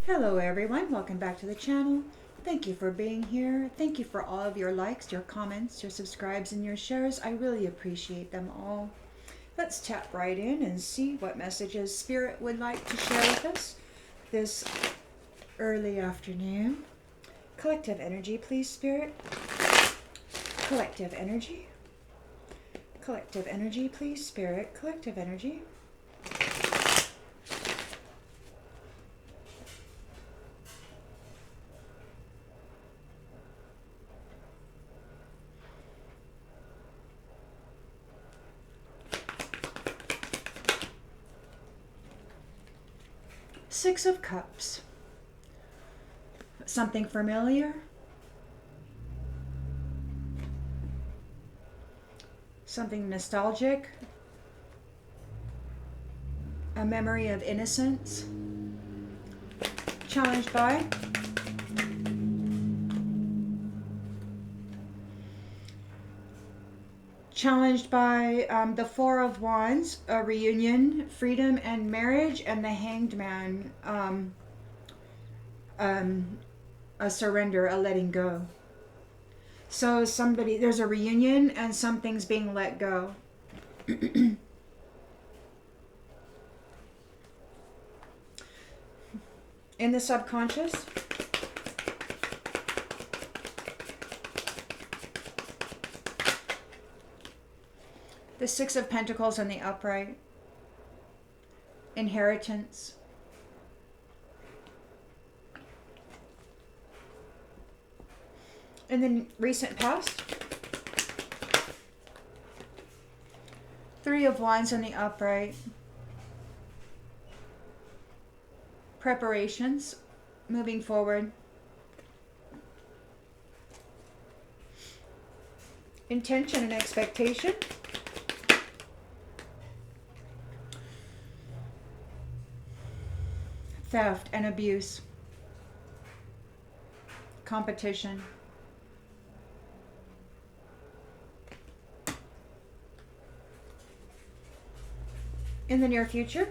Hello everyone, welcome back to the channel. Thank you for being here. Thank you for all of your likes, your comments, your subscribes, and your shares. I really appreciate them all. Let's tap right in and see what messages Spirit would like to share with us this early afternoon. Collective energy, please, Spirit. Collective energy. Collective energy, please, Spirit. Collective energy. Six of Cups. Something familiar? Something nostalgic? A memory of innocence? Challenged by? Challenged by the Four of Wands, a reunion, freedom and marriage, and the Hanged Man, a surrender, a letting go. So there's a reunion and something's being let go. In the subconscious, the Six of Pentacles on the upright, inheritance. In the recent past, Three of Wands on the upright, preparations, moving forward, intention and expectation, theft and abuse, competition, in the near future,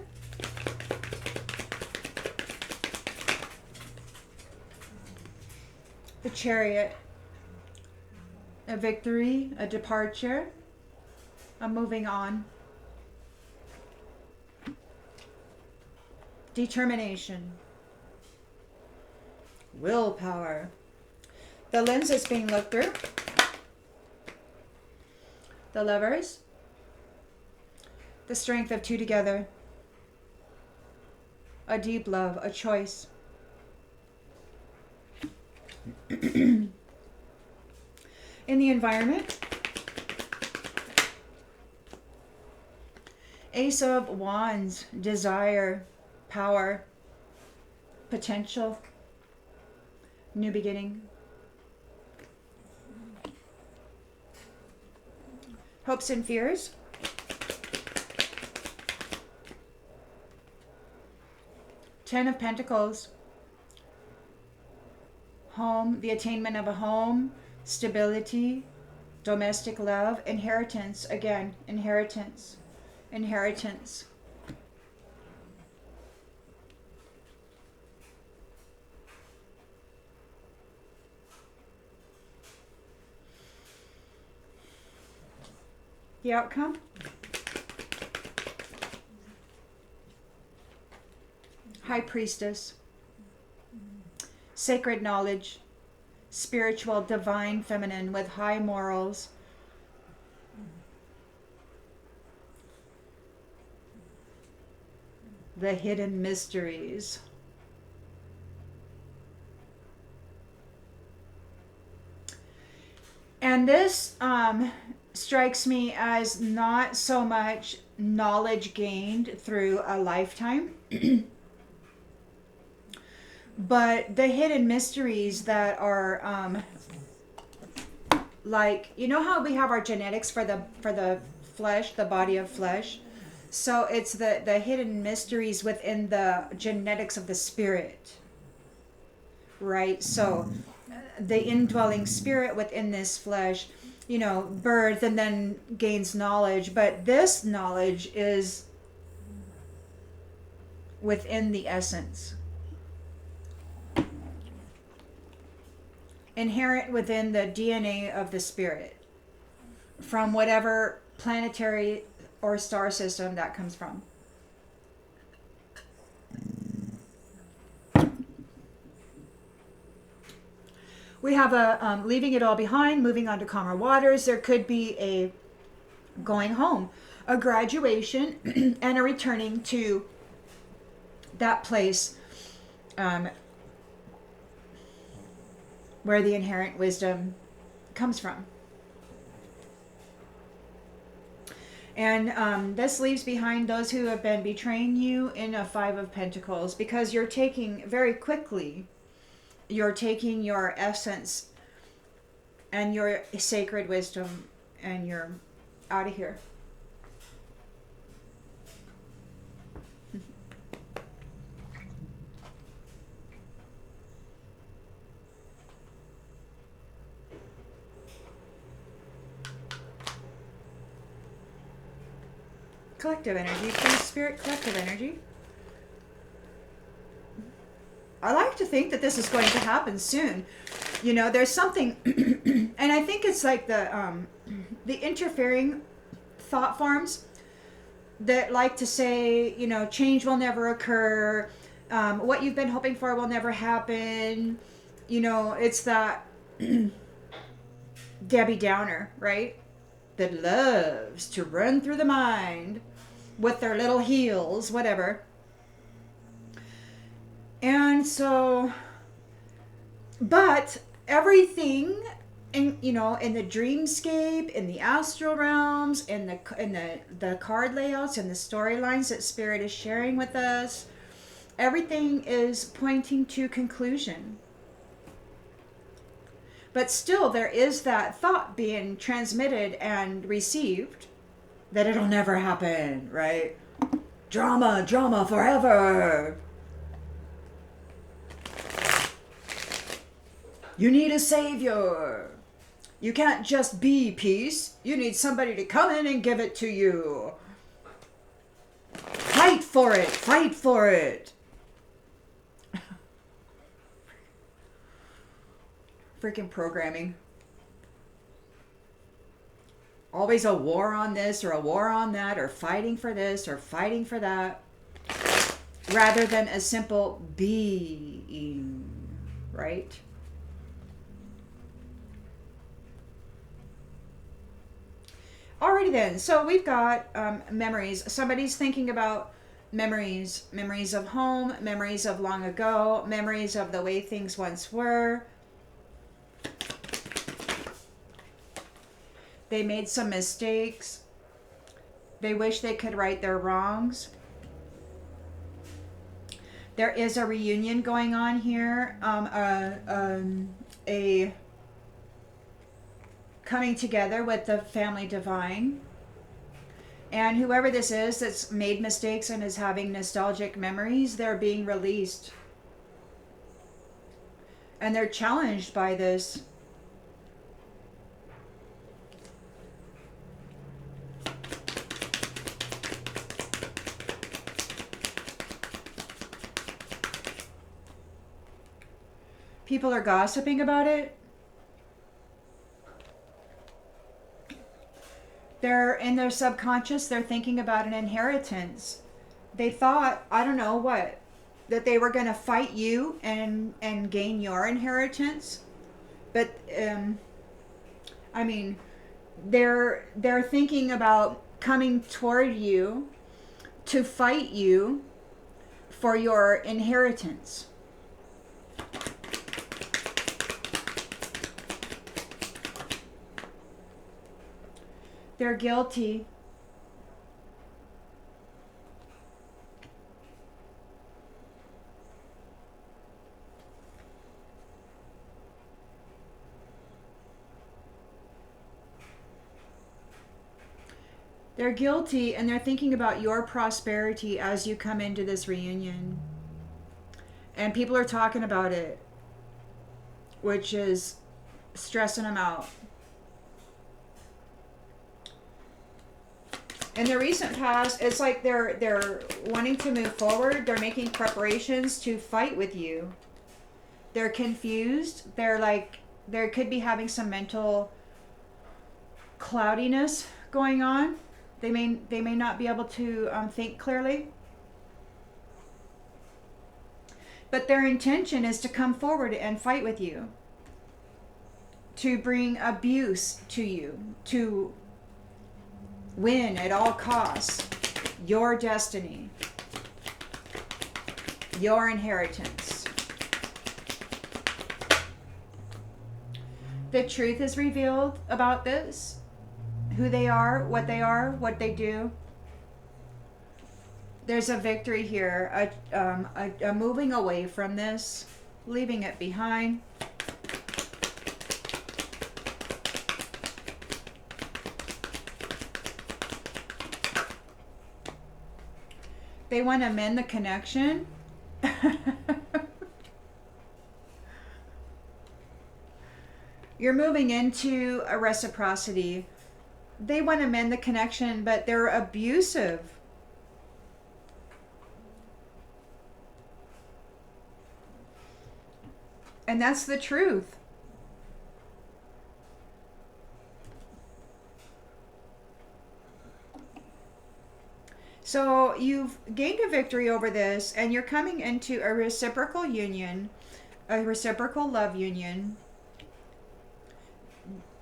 the Chariot, a victory, a departure, a moving on, determination, willpower, the lens is being looked through, the Lovers, the strength of two together, a deep love, a choice. In the environment, Ace of Wands, desire, power, potential, new beginning. Hopes and fears. Ten of Pentacles. Home, the attainment of a home, stability, domestic love, inheritance, again, inheritance, inheritance. The outcome? High Priestess. Sacred knowledge, spiritual, divine, feminine with high morals. The hidden mysteries. And this strikes me as not so much knowledge gained through a lifetime, but the hidden mysteries that are like, you know how we have our genetics for the flesh, the body of flesh? So it's the hidden mysteries within the genetics of the spirit, right? So the indwelling spirit within this flesh, you know, birth and then gains knowledge, but this knowledge is within the essence. inherent within the DNA of the spirit from whatever planetary or star system that comes from. We have a leaving it all behind, moving on to calmer waters. There could be a going home, a graduation, and a returning to that place where the inherent wisdom comes from. And this leaves behind those who have been betraying you in a Five of Pentacles, because you're taking very quickly, you're taking your essence and your sacred wisdom and you're out of here. Collective energy, please, Spirit, collective energy. I like to think that this is going to happen soon. You know, there's something, and I think it's like the interfering thought forms that like to say, you know, change will never occur. What you've been hoping for will never happen. You know, it's that Debbie Downer, right? That loves to run through the mind with their little heels, whatever. And so, but everything in, you know, in the dreamscape, in the astral realms, in the card layouts and the storylines that Spirit is sharing with us, everything is pointing to conclusion. But still, there is that thought being transmitted and received that it'll never happen, right? Drama, drama forever. You need a savior. You can't just be peace. You need somebody to come in and give it to you. Fight for it. Fight for it. Freaking programming. Always a war on this or a war on that, or fighting for this or fighting for that, rather than a simple being, right? Alrighty then, so we've got memories. Somebody's thinking about memories. Memories of home, memories of long ago, memories of the way things once were. They made some mistakes. They wish they could right their wrongs. There is a reunion going on here. A coming together with the family divine. And whoever this is that's made mistakes and is having nostalgic memories, they're being released. And they're challenged by this. People are gossiping about it. They're in their subconscious, they're thinking about an inheritance. They thought, I don't know what, that they were going to fight you and gain your inheritance. But I mean, they're thinking about coming toward you to fight you for your inheritance. They're guilty. They're guilty, and they're thinking about your prosperity as you come into this reunion. And people are talking about it, which is stressing them out. In the recent past, it's like they're wanting to move forward. They're making preparations to fight with you. They're confused. They're like, There could be having some mental cloudiness going on. They may not be able to think clearly. But their intention is to come forward and fight with you, to bring abuse to you, to win at all costs your destiny, your inheritance. The truth is revealed about this, who they are, what they do. There's a victory here, a moving away from this, leaving it behind. They want to mend the connection. You're moving into a reciprocity. They want to mend the connection, but they're abusive. And that's the truth. So you've gained a victory over this, and you're coming into a reciprocal union, a reciprocal love union.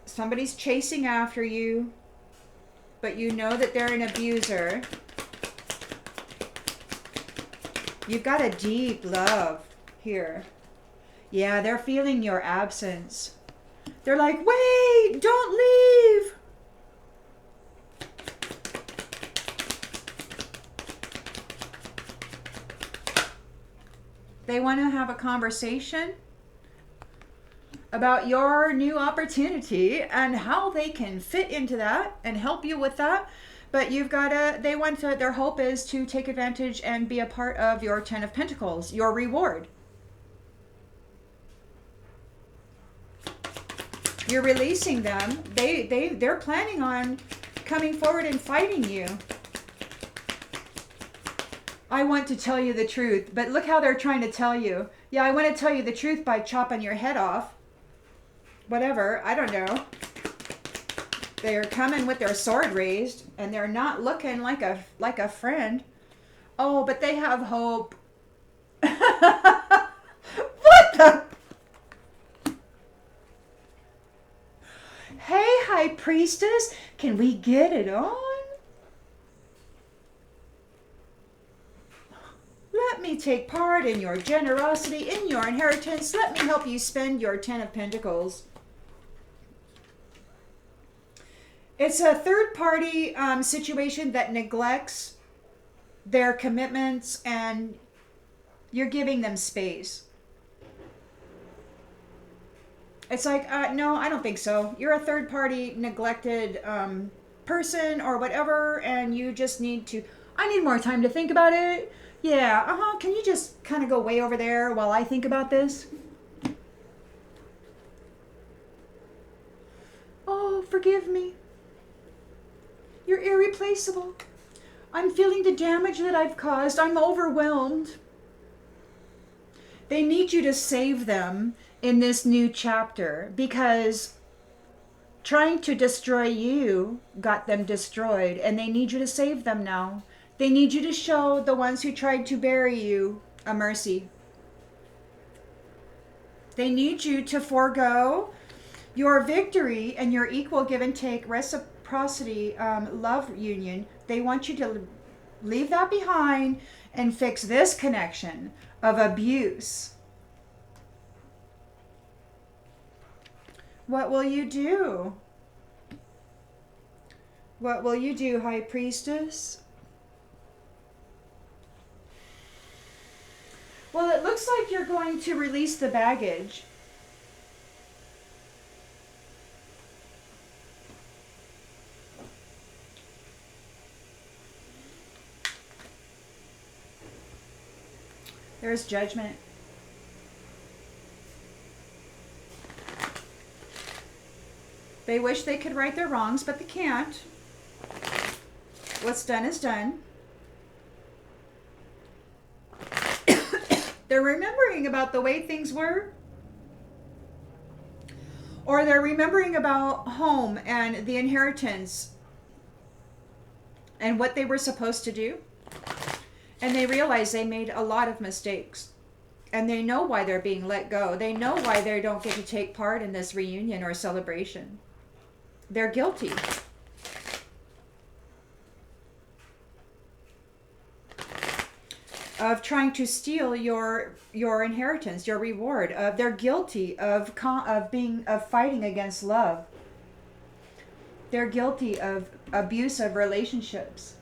Somebody's chasing after you, but you know that they're an abuser. You've got a deep love here. Yeah, they're feeling your absence. They're like, wait, don't leave. They want to have a conversation about your new opportunity and how they can fit into that and help you with that. But you've got to, their hope is to take advantage and be a part of your 10 of Pentacles, your reward. You're releasing them. They're planning on coming forward and fighting you. I want to tell you the truth, but look how they're trying to tell you. Yeah, I want to tell you the truth by chopping your head off. Whatever, I don't know. They're coming with their sword raised, and they're not looking like a friend. Oh, but they have hope. What the? Hey, High Priestess, can we get it on? Let me take part in your generosity, in your inheritance. Let me help you spend your 10 of Pentacles. It's a third-party situation that neglects their commitments, and you're giving them space. It's like, no, I don't think so. You're a third-party neglected person or whatever, and you just need to... I need more time to think about it. Yeah, can you just kind of go way over there while I think about this? Oh, forgive me. You're irreplaceable. I'm feeling the damage that I've caused. I'm overwhelmed. They need you to save them in this new chapter, because trying to destroy you got them destroyed, and they need you to save them now. They need you to show the ones who tried to bury you a mercy. They need you to forego your victory and your equal give and take reciprocity love union. They want you to leave that behind and fix this connection of abuse. What will you do? What will you do, High Priestess? Well, it looks like you're going to release the baggage. There's judgment. They wish they could right their wrongs, but they can't. What's done is done. They're remembering about the way things were. Or they're remembering about home and the inheritance and what they were supposed to do. And they realize they made a lot of mistakes. And they know why they're being let go. They know why they don't get to take part in this reunion or celebration. They're guilty. Of trying to steal your inheritance, your reward. They're guilty of fighting against love. They're guilty of abusive relationships.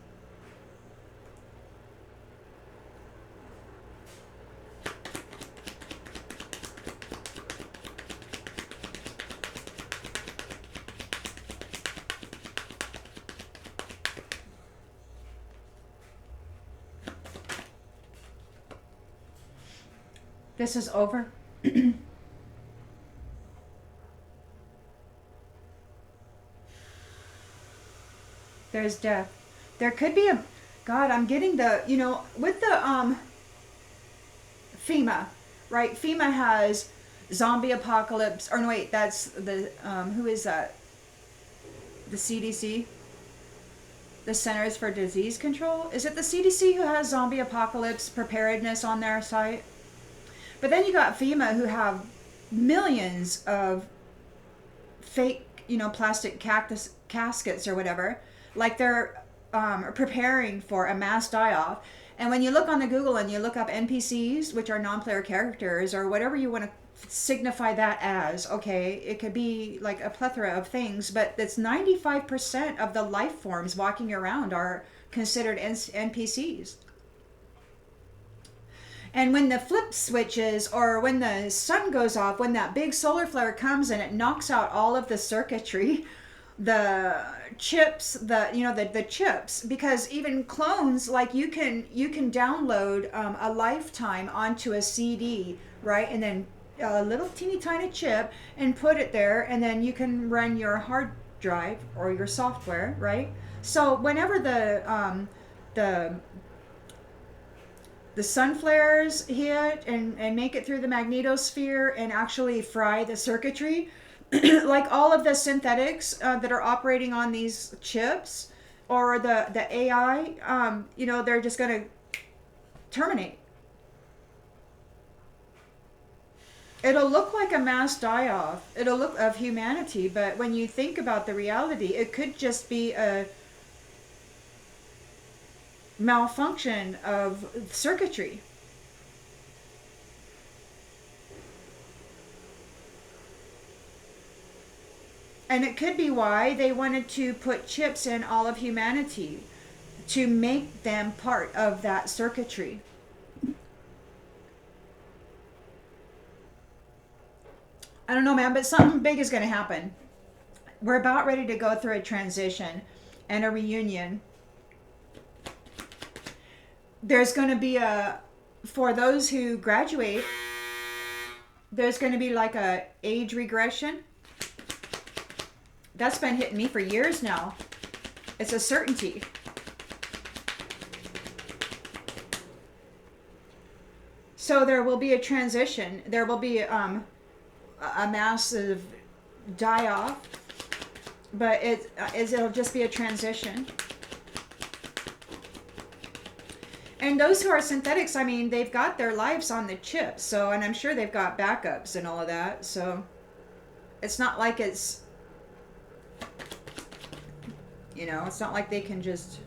This is over. There's death. There could be a... God, I'm getting the... with the FEMA, right? FEMA has zombie apocalypse... Or no, wait, that's the... who is that? The CDC? The Centers for Disease Control? Is it the CDC who has zombie apocalypse preparedness on their site? But then you got FEMA, who have millions of fake, plastic caskets or whatever. Like they're preparing for a mass die-off. And when you look on the Google and you look up NPCs, which are non-player characters, or whatever you want to signify that as, okay, it could be like a plethora of things, but it's 95% of the life forms walking around are considered NPCs. And when the flip switches, or when the sun goes off, when that big solar flare comes and it knocks out all of the circuitry, the chips, the chips, because even clones, like you can download a lifetime onto a CD, right? And then a little teeny tiny chip and put it there, and then you can run your hard drive or your software, right? So whenever the sun flares hit and make it through the magnetosphere and actually fry the circuitry, like all of the synthetics that are operating on these chips, or the AI, they're just going to terminate. It'll look like a mass die-off. It'll look of humanity, but when you think about the reality, it could just be a malfunction of circuitry. And it could be why they wanted to put chips in all of humanity, to make them part of that circuitry. I don't know, man, but something big is going to happen. We're about ready to go through a transition and a reunion. There's going to be for those who graduate, there's going to be like a age regression. That's been hitting me for years now. It's a certainty. So there will be a transition. There will be a massive die-off, but it'll just be a transition. And those who are synthetics, I mean, they've got their lives on the chip. So, and I'm sure they've got backups and all of that. So it's not like it's, it's not like they can just,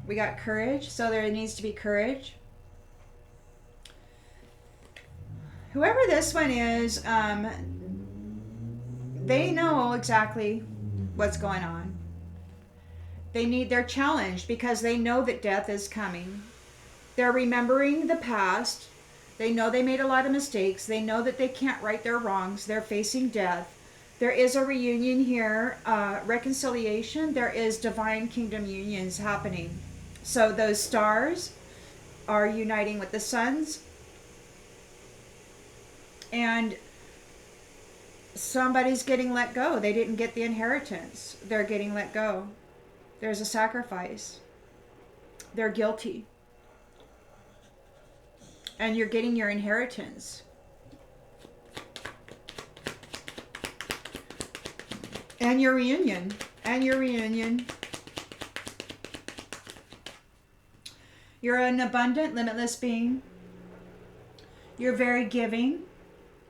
we got courage. So there needs to be courage. Whoever this one is, they know exactly what's going on. They're challenged because they know that death is coming. They're remembering the past. They know they made a lot of mistakes. They know that they can't right their wrongs. They're facing death. There is a reunion here, reconciliation. There is divine kingdom unions happening. So those stars are uniting with the suns. And somebody's getting let go. They didn't get the inheritance. They're getting let go. There's a sacrifice. They're guilty. And you're getting your inheritance. And your reunion. And your reunion. You're an abundant, limitless being. You're very giving.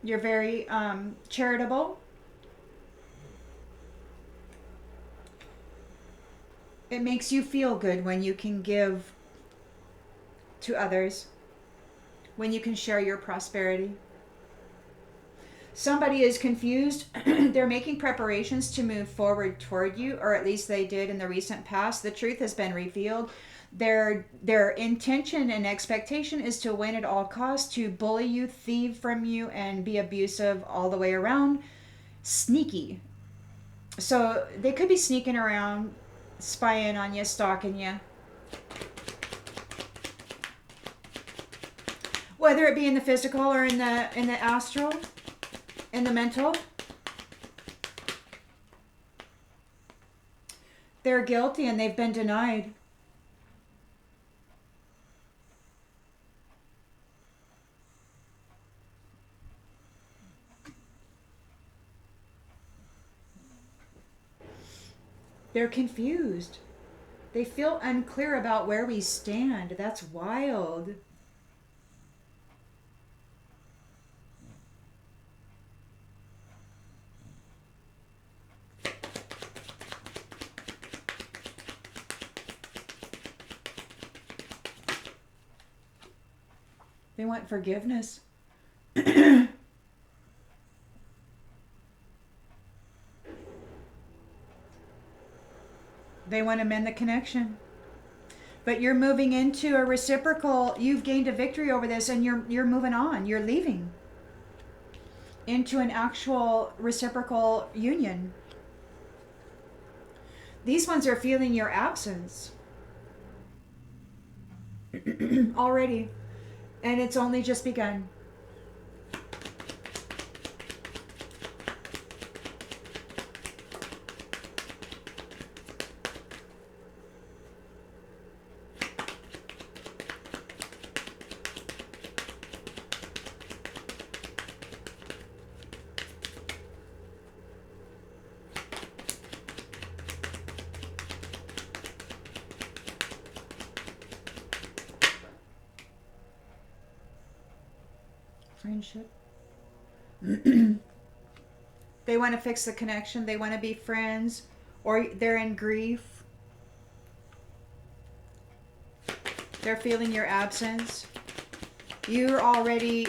You're very charitable. It makes you feel good when you can give to others, when you can share your prosperity. Somebody is confused. They're making preparations to move forward toward you, or at least they did in the recent past. The truth has been revealed. Their intention and expectation is to win at all costs, to bully you, thieve from you, and be abusive all the way around. Sneaky. So they could be sneaking around, spying on you, stalking you. Whether it be in the physical or in the astral, in the mental. They're guilty and they've been denied. They're confused. They feel unclear about where we stand. That's wild. They want forgiveness. They want to mend the connection. But you're moving into a reciprocal, you've gained a victory over this and you're moving on. You're leaving into an actual reciprocal union. These ones are feeling your absence already. And it's only just begun. Friendship. They want to fix the connection. They want to be friends, or they're in grief. They're feeling your absence. You're already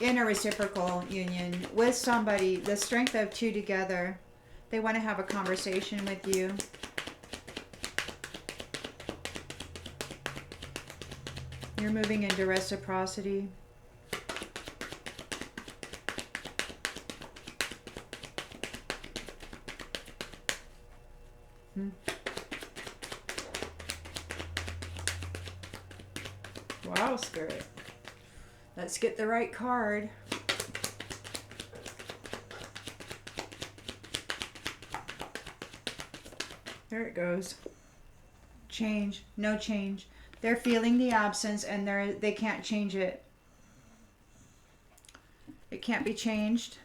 in a reciprocal union with somebody. The strength of two together. They want to have a conversation with you. You're moving into reciprocity. Wow, Spirit. Let's get the right card. There it goes. Change. No change. They're feeling the absence and they can't change it. It can't be changed.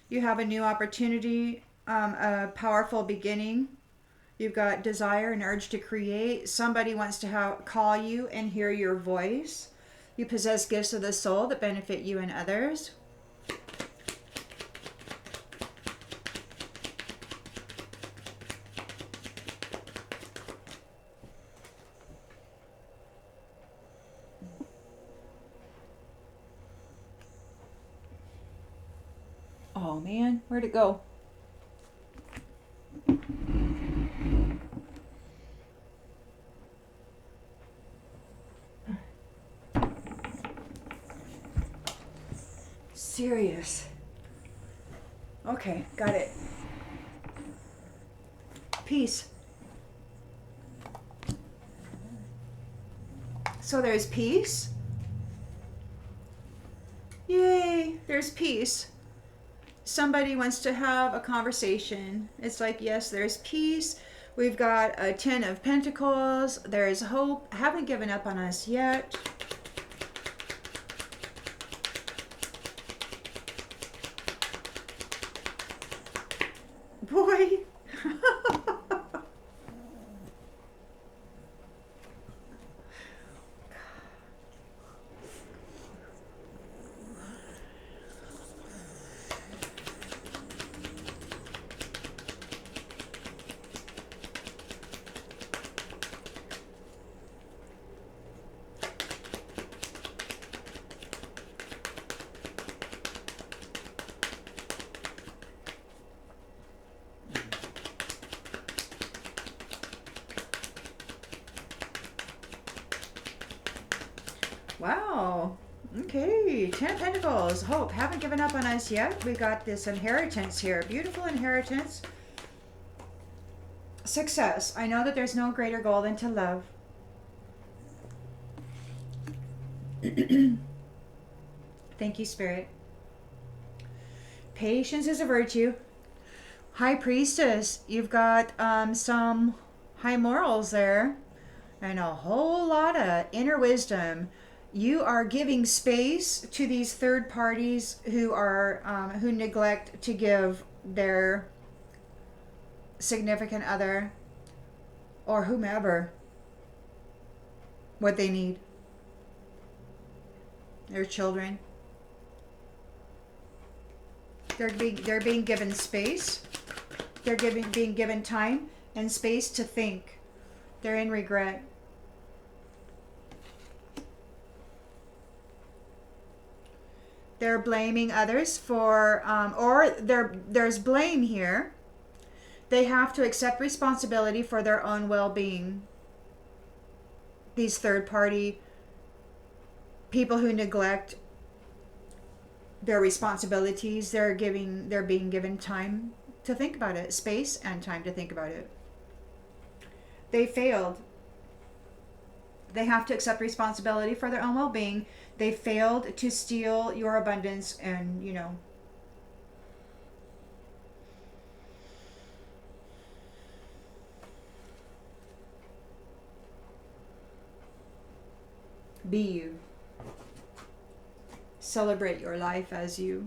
You have a new opportunity, a powerful beginning. You've got desire and urge to create. Somebody wants to call you and hear your voice. You possess gifts of the soul that benefit you and others. Oh man, where'd it go? Serious. Okay, got it. Peace. So there's peace. Yay, there's peace. Somebody wants to have a conversation. It's like, yes, there's peace. We've got a 10 of Pentacles. There's hope. Haven't given up on us yet. Boy. Wow. Okay, Ten of Pentacles. Hope. Haven't given up on us yet. We got this inheritance here. Beautiful inheritance. Success. I know that there's no greater goal than to love. Thank you, Spirit. Patience is a virtue. High Priestess. You've got some high morals there. And a whole lot of inner wisdom. You are giving space to these third parties who are who neglect to give their significant other or whomever what they need. Their children. They're being given space. They're being given time and space to think. They're in regret. They're blaming others for, or there's blame here. They have to accept responsibility for their own well-being. These third-party people who neglect their responsibilities, they're being given time to think about it, space and time to think about it. They failed. They have to accept responsibility for their own well-being. They failed to steal your abundance and, be you. Celebrate your life as you.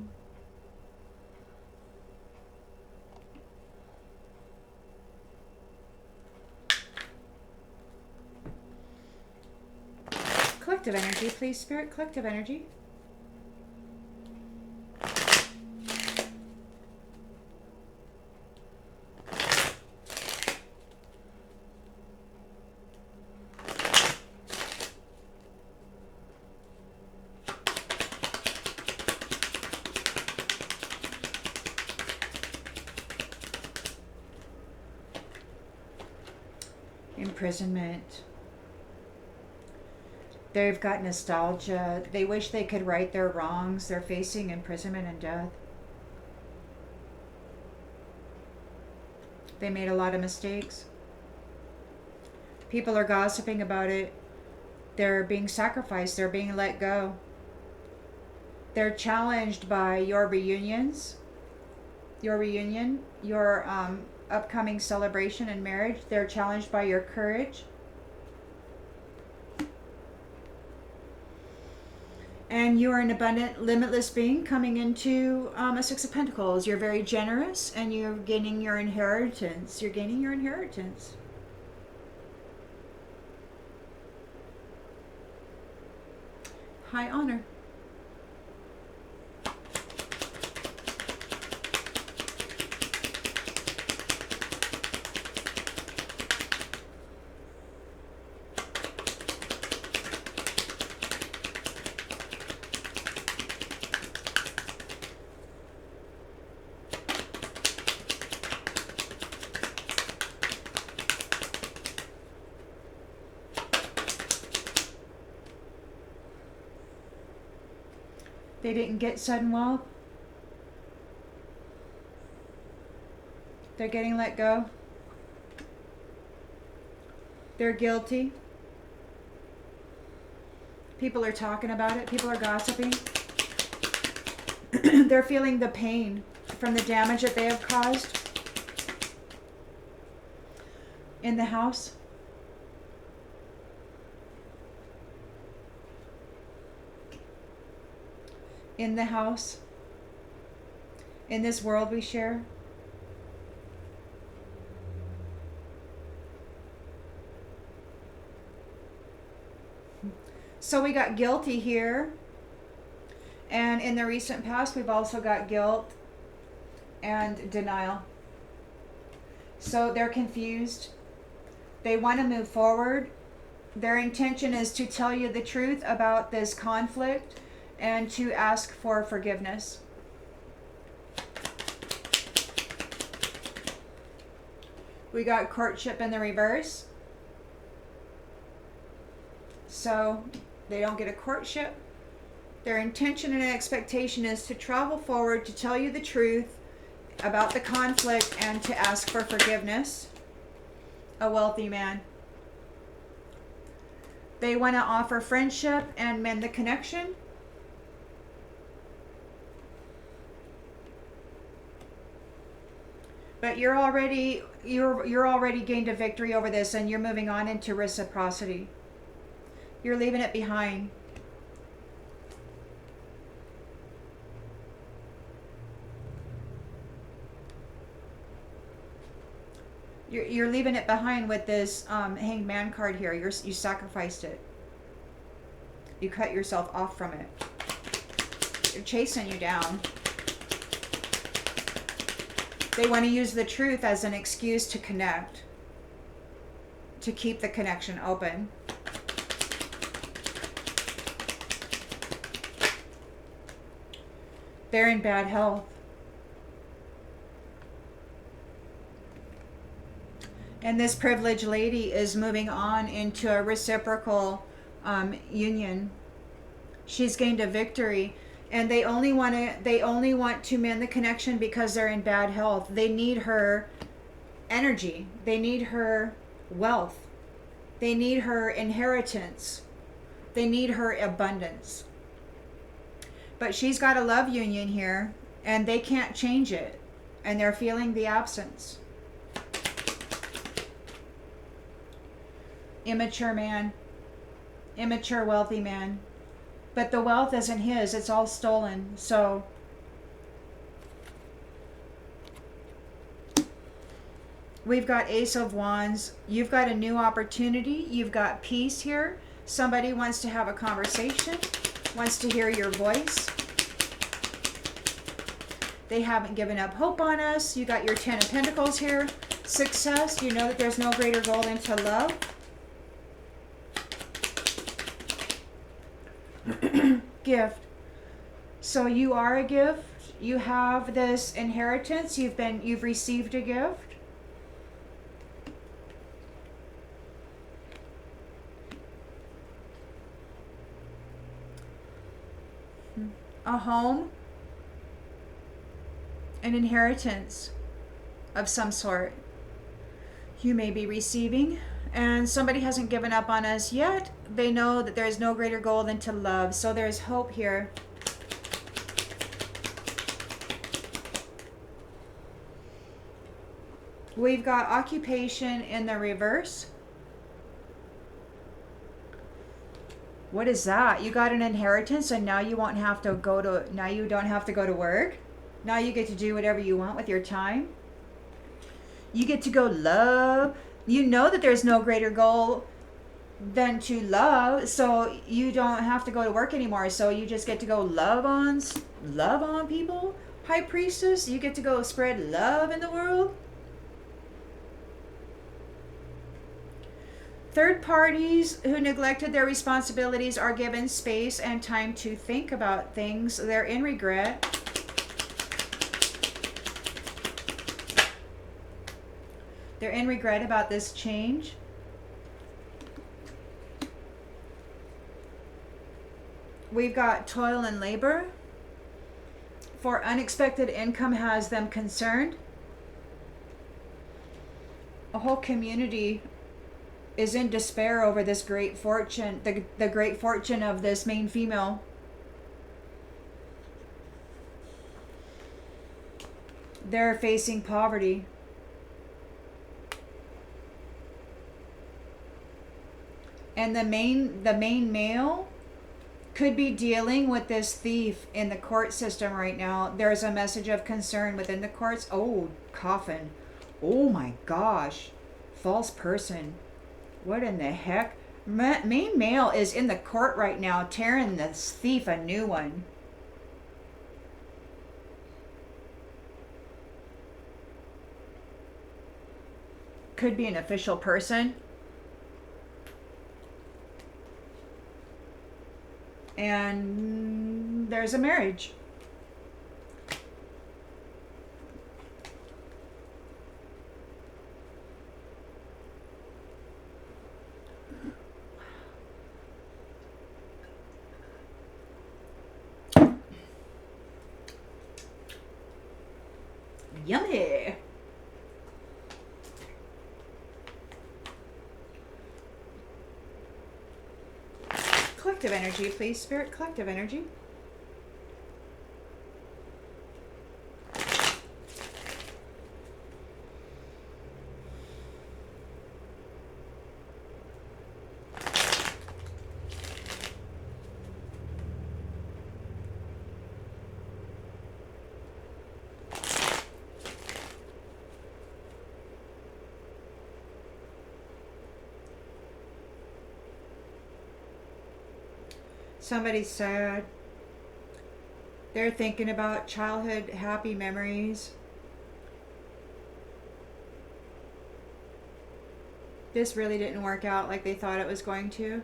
Collective energy, please, Spirit. Collective energy. Imprisonment. They've got nostalgia. They wish they could right their wrongs. They're facing imprisonment and death. They made a lot of mistakes. People are gossiping about it. They're being sacrificed. They're being let go. They're challenged by your reunions, your upcoming celebration and marriage. They're challenged by your courage. And you are an abundant, limitless being coming into a Six of Pentacles. You're very generous and you're gaining your inheritance. You're gaining your inheritance. High honor. They didn't get sudden wealth. They're getting let go. They're guilty. People are talking about it. People are gossiping. They're feeling the pain from the damage that they have caused in the house. In the house. In this world we share. So we got guilty here. And in the recent past, we've also got guilt and denial. So they're confused. They want to move forward. Their intention is to tell you the truth about this conflict and to ask for forgiveness. We got courtship in the reverse. So they don't get a courtship. Their intention and expectation is to travel forward to tell you the truth about the conflict and to ask for forgiveness. A wealthy man. They want to offer friendship and mend the connection. But you're already gained a victory over this, and you're moving on into reciprocity. You're leaving it behind. You're leaving it behind with this Hanged Man card here. You sacrificed it. You cut yourself off from it. They're chasing you down. They want to use the truth as an excuse to connect. To keep the connection open. They're in bad health. And this privileged lady is moving on into a reciprocal union. She's gained a victory, and they only want to mend the connection because they're in bad health. They need her energy. They need her wealth. They need her inheritance. They need her abundance. But she's got a love union here, and they can't change it, and they're feeling the absence. Immature man. Immature wealthy man. But the wealth isn't his. It's all stolen. So we've got Ace of Wands. You've got a new opportunity. You've got peace here. Somebody wants to have a conversation. Wants to hear your voice. They haven't given up hope on us. You got your 10 of Pentacles here. Success. You know that there's no greater goal than to love. Gift. So you are a gift. You have this inheritance. You've received a gift. A home. An inheritance of some sort. You may be receiving. And somebody hasn't given up on us yet. They know that there is no greater goal than to love. So there's hope here. We've got occupation in the reverse. What is that? You got an inheritance and now you won't have to go to, now you don't have to go to work. Now you get to do whatever you want with your time. You get to go love. You know that there's no greater goal than to love, so you don't have to go to work anymore. So you just get to go love on people. High Priestess, you get to go spread love in the world. Third parties who neglected their responsibilities are given space and time to think about things. They're in regret. They're in regret about this change. We've got toil and labor. For unexpected income has them concerned. A whole community is in despair over this great fortune, the great fortune of this main female. They're facing poverty. And the main male could be dealing with this thief in the court system right now. There's a message of concern within the courts. Oh, coffin. Oh my gosh. False person. What in the heck? Main male is in the court right now, tearing this thief a new one. Could be an official person. And there's a marriage. Yummy. Collective energy, please, Spirit. Collective energy. Somebody's sad. They're thinking about childhood happy memories. This really didn't work out like they thought it was going to.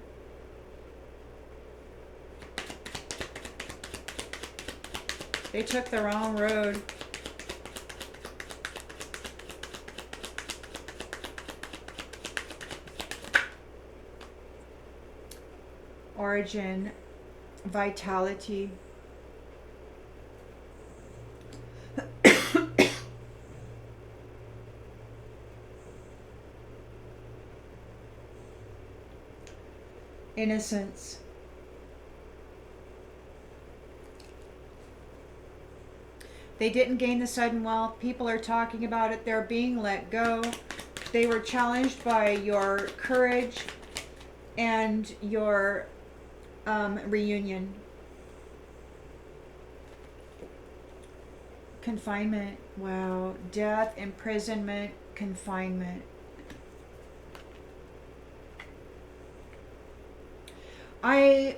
They took the wrong road. Origin, vitality. Innocence. They didn't gain the sudden wealth. People are talking about it. They're being let go. They were challenged by your courage and your reunion. Confinement. Wow. Death, imprisonment, confinement.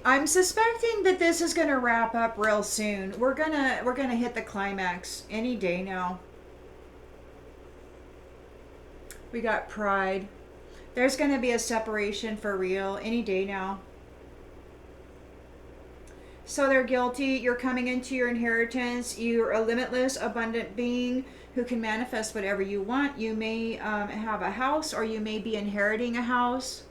I'm suspecting that this is going to wrap up real soon. We're gonna hit the climax any day now. We got pride. There's going to be a separation for real any day now. So they're guilty. You're coming into your inheritance. You're a limitless, abundant being who can manifest whatever you want. You may have a house, or you may be inheriting a house.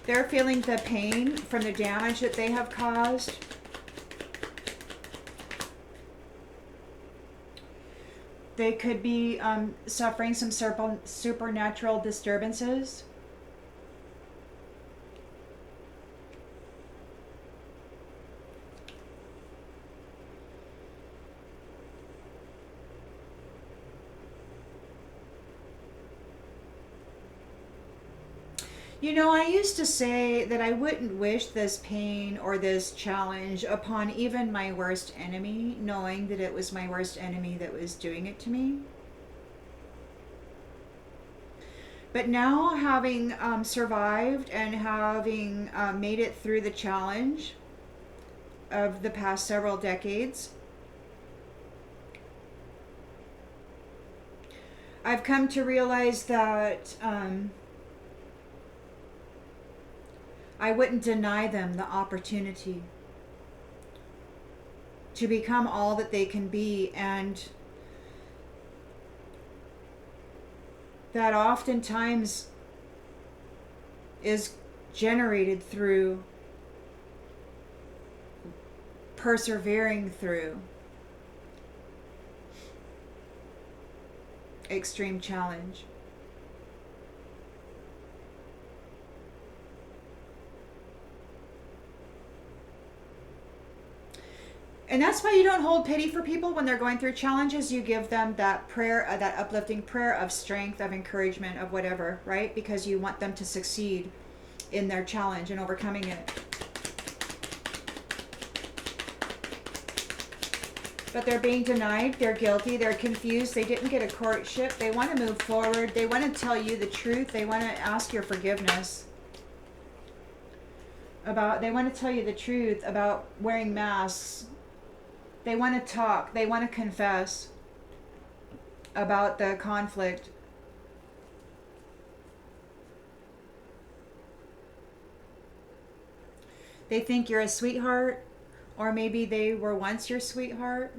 They're feeling the pain from the damage that they have caused. They could be suffering some supernatural disturbances. You know, I used to say that I wouldn't wish this pain or this challenge upon even my worst enemy, knowing that it was my worst enemy that was doing it to me. But now, having survived and having made it through the challenge of the past several decades, I've come to realize that I wouldn't deny them the opportunity to become all that they can be, and that oftentimes is generated through persevering through extreme challenge. And that's why you don't hold pity for people when they're going through challenges. You give them that prayer, that uplifting prayer of strength, of encouragement, of whatever, right? Because you want them to succeed in their challenge and overcoming it. But they're being denied. They're guilty. They're confused. They didn't get a courtship. They want to move forward. They want to tell you the truth. They want to ask your forgiveness. They want to tell you the truth about wearing masks. They want to talk. They want to confess about the conflict. They think you're a sweetheart, or maybe they were once your sweetheart.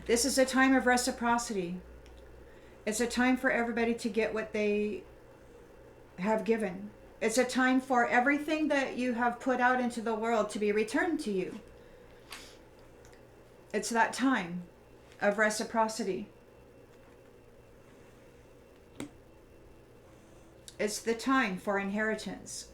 This is a time of reciprocity. It's a time for everybody to get what they have given. It's a time for everything that you have put out into the world to be returned to you. It's that time of reciprocity. It's the time for inheritance.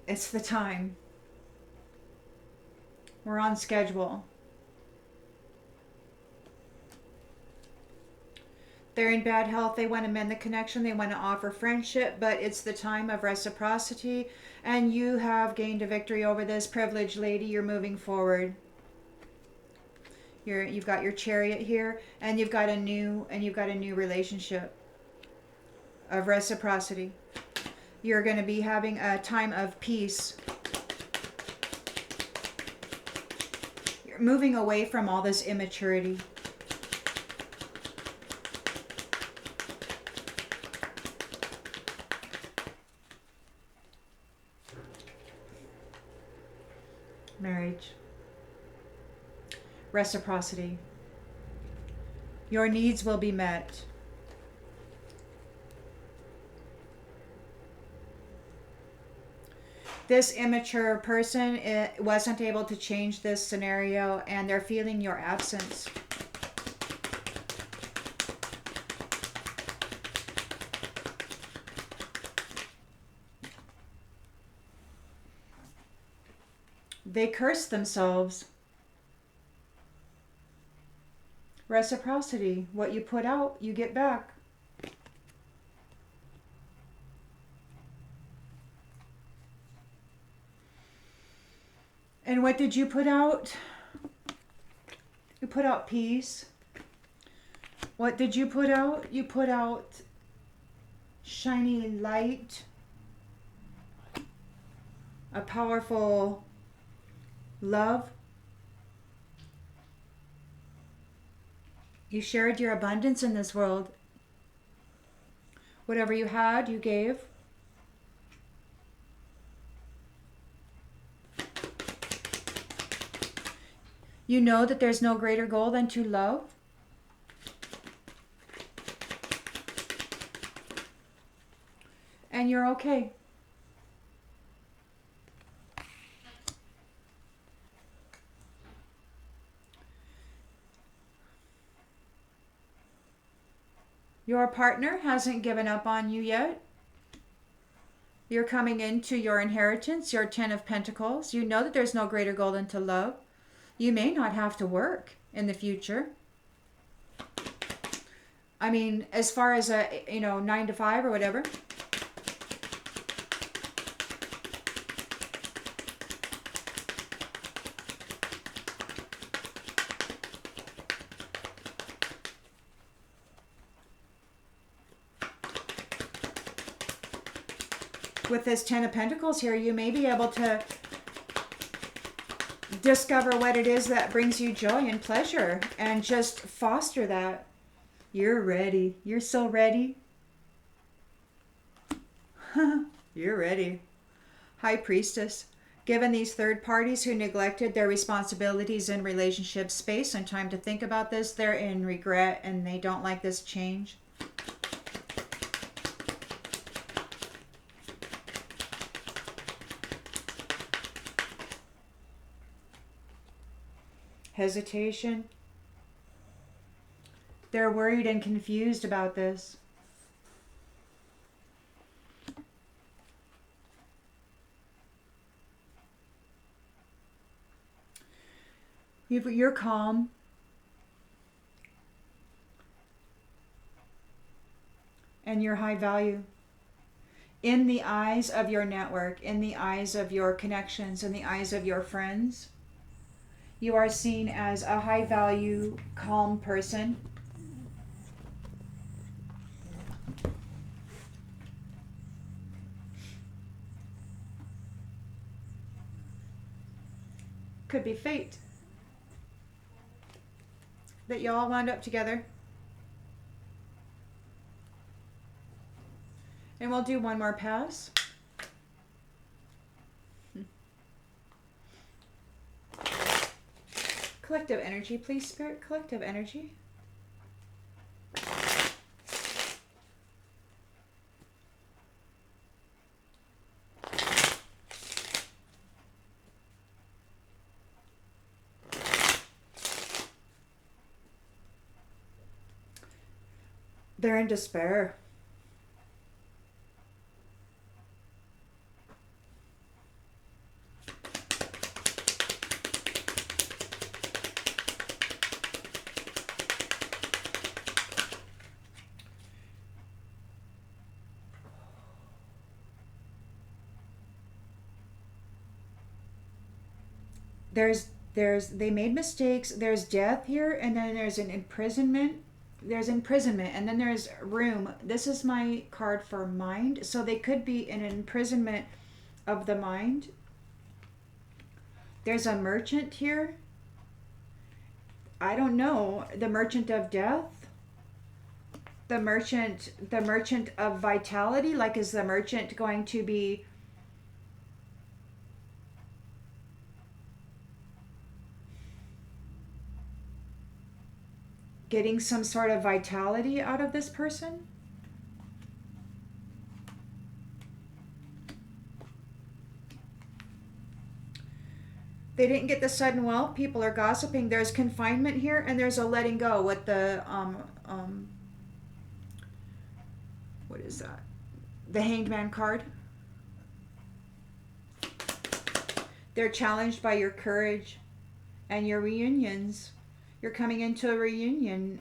It's the time. We're on schedule. They're in bad health. They want to mend the connection. They want to offer friendship, but it's the time of reciprocity, and you have gained a victory over this privileged lady. You're moving forward. You've got your Chariot here, and you've got a new relationship of reciprocity. You're going to be having a time of peace. You're moving away from all this immaturity. Marriage. Reciprocity. Your needs will be met. This immature person wasn't able to change this scenario, and they're feeling your absence. They curse themselves. Reciprocity. What you put out, you get back. And what did you put out? You put out peace. What did you put out? You put out shiny light. A powerful love. You shared your abundance in this world. Whatever you had, you gave. You know that there's no greater goal than to love. And you're okay. Your partner hasn't given up on you yet. You're coming into your inheritance, your 10 of Pentacles. You know that there's no greater goal than to love. You may not have to work in the future. I mean, as far as 9 to 5 or whatever. With this 10 of Pentacles here, you may be able to discover what it is that brings you joy and pleasure and just foster that. You're ready. You're so ready. You're ready. High Priestess. Given these third parties who neglected their responsibilities in relationship space and time to think about this, they're in regret and they don't like this change. Hesitation. They're worried and confused about this. You're calm. And you're high value. In the eyes of your network, in the eyes of your connections, in the eyes of your friends, you are seen as a high value, calm person. Could be fate that you all wound up together. And we'll do one more pass. Collective energy, please, Spirit. Collective energy. They're in despair. They made mistakes. There's death here, and then there's an imprisonment. There's imprisonment, and then there's room. This is my card for mind. So they could be in an imprisonment of the mind. There's a merchant here. I don't know. The merchant of death. The merchant of vitality. Like, is the merchant going to be getting some sort of vitality out of this person? They didn't get the sudden wealth. People are gossiping. There's confinement here, and there's a letting go with the what is that? The Hanged Man card. They're challenged by your courage and your reunions. You're coming into a reunion,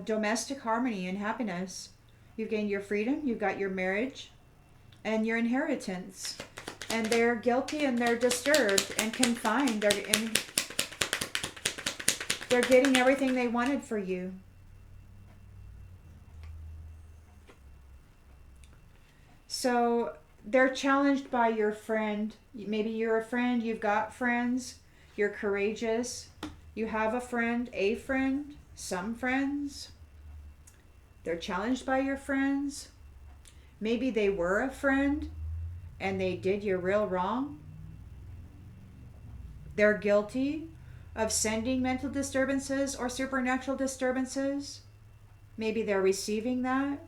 domestic harmony and happiness. You've gained your freedom, you've got your marriage, and your inheritance. And they're guilty and they're disturbed and confined. They're getting everything they wanted for you. So they're challenged by your friend. Maybe you're a friend, you've got friends, you're courageous. You have a friend, some friends. They're challenged by your friends. Maybe they were a friend and they did you real wrong. They're guilty of sending mental disturbances or supernatural disturbances. Maybe they're receiving that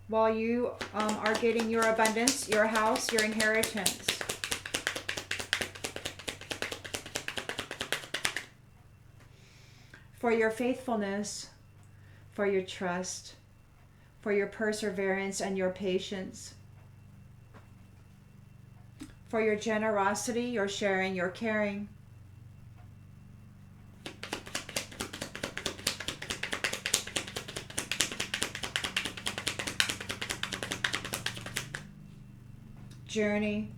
while you are getting your abundance, your house, your inheritance. For your faithfulness, for your trust, for your perseverance and your patience, for your generosity, your sharing, your caring. Journey.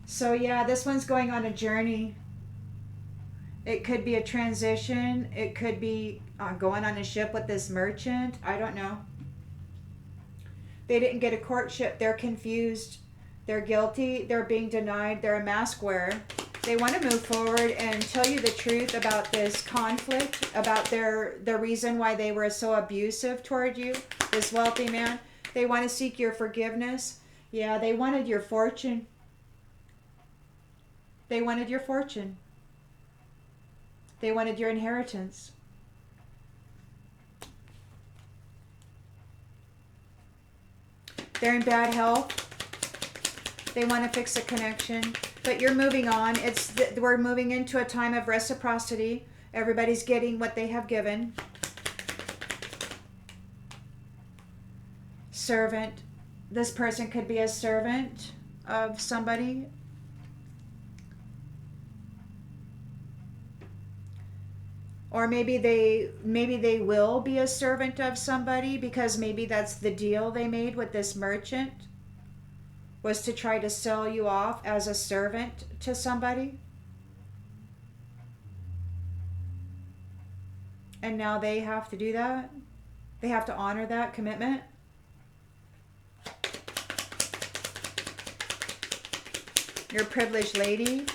So yeah, this one's going on a journey. It could be a transition. It could be going on a ship with this merchant. I don't know. They didn't get a courtship. They're confused. They're guilty. They're being denied. They're a mask wearer. They want to move forward and tell you the truth about this conflict, about the reason why they were so abusive toward you, this wealthy man. They want to seek your forgiveness. Yeah, they wanted your fortune. They wanted your fortune. They wanted your inheritance. They're in bad health. They want to fix a connection. But you're moving on. We're moving into a time of reciprocity. Everybody's getting what they have given. Servant. This person could be a servant of somebody. Or maybe they will be a servant of somebody, because maybe that's the deal they made with this merchant, was to try to sell you off as a servant to somebody. And now they have to do that. They have to honor that commitment. You're a privileged lady.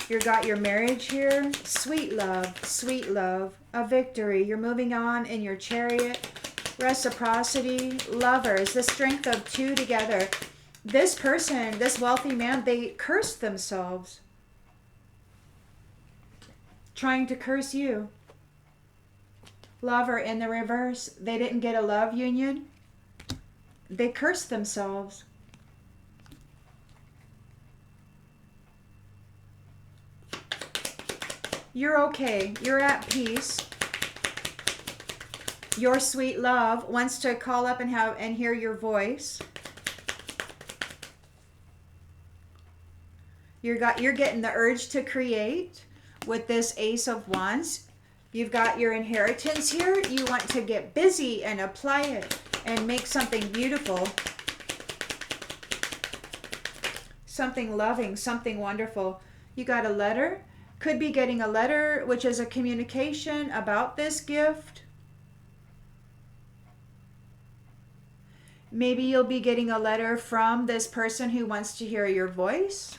You got your marriage here. Sweet love, a victory. You're moving on in your chariot. Reciprocity, lovers, the strength of two together. This person, this wealthy man, they cursed themselves, trying to curse you. Lover in the reverse, they didn't get a love union. They cursed themselves. You're okay. You're at peace. Your sweet love wants to call up and hear your voice. You're getting the urge to create with this Ace of Wands. You've got your inheritance here. You want to get busy and apply it and make something beautiful, something loving, something wonderful. You got a letter. Could be getting a letter, which is a communication about this gift. Maybe you'll be getting a letter from this person who wants to hear your voice.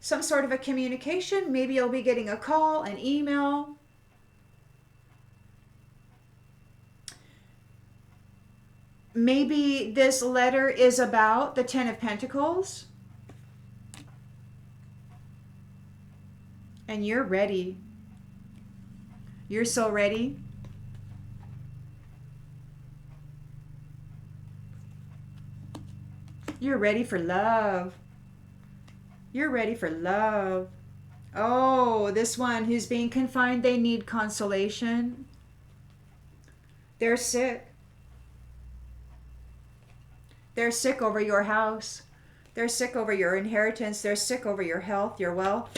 Some sort of a communication. Maybe you'll be getting a call, an email. Maybe this letter is about the Ten of Pentacles. And you're ready. You're so ready. You're ready for love. You're ready for love. Oh, this one who's being confined, they need consolation. They're sick. They're sick over your house. They're sick over your inheritance. They're sick over your health, your wealth.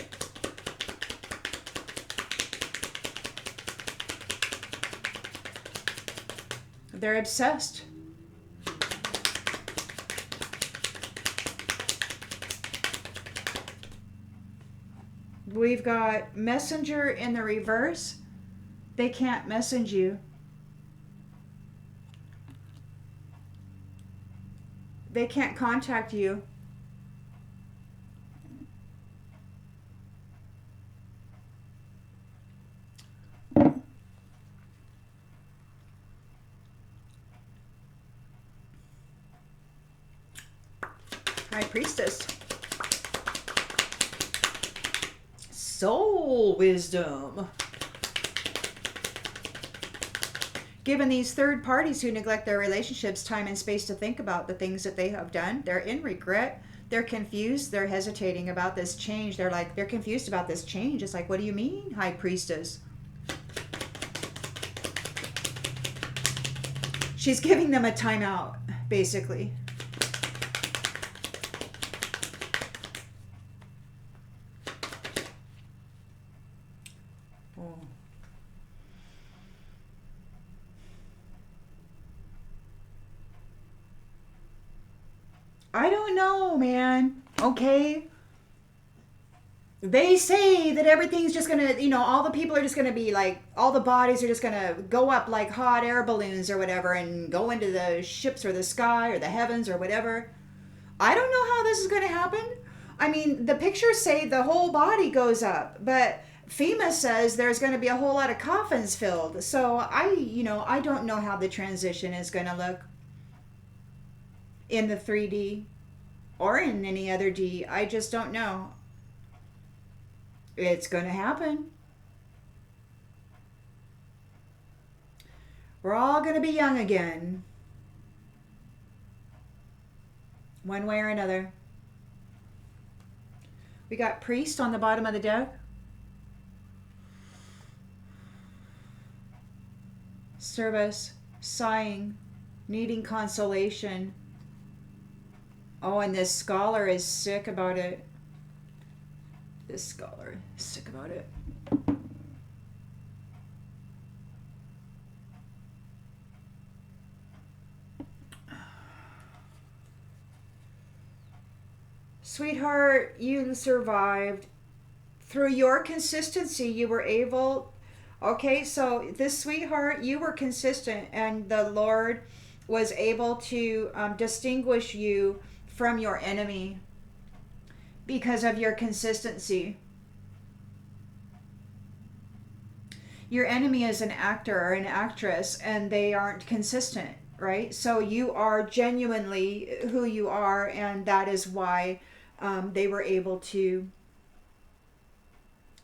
They're obsessed. We've got messenger in the reverse. They can't message you. They can't contact you. High Priestess. Soul wisdom. Given these third parties who neglect their relationships time and space to think about the things that they have done, they're in regret. They're confused. They're hesitating about this change. They're confused about this change. It's like, what do you mean, High Priestess? She's giving them a timeout, basically. I don't know, man. Okay. They say that everything's just gonna, all the people are just gonna be like, all the bodies are just gonna go up like hot air balloons or whatever and go into the ships or the sky or the heavens or whatever. I don't know how this is gonna happen. I mean, the pictures say the whole body goes up, but FEMA says there's gonna be a whole lot of coffins filled. So I don't know how the transition is gonna look in the 3D or in any other D. I just don't know. It's going to happen. We're all going to be young again. One way or another. We got Priest on the bottom of the deck. Service, sighing, needing consolation. Oh, and this scholar is sick about it. This scholar is sick about it. Sweetheart, you survived. Through your consistency, you were able. Okay, so this sweetheart, you were consistent, and the Lord was able to distinguish you from your enemy because of your consistency. Your enemy is an actor or an actress, and they aren't consistent, right? So you are genuinely who you are, and that is why they were able to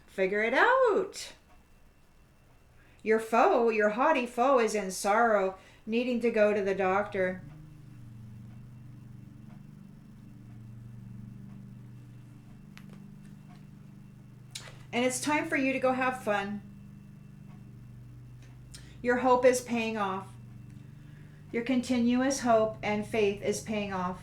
figure it out. Your foe, your haughty foe, is in sorrow, needing to go to the doctor. And it's time for you to go have fun. Your hope is paying off. Your continuous hope and faith is paying off.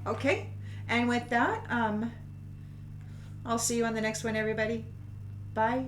Okay, and with that, I'll see you on the next one, everybody. Bye.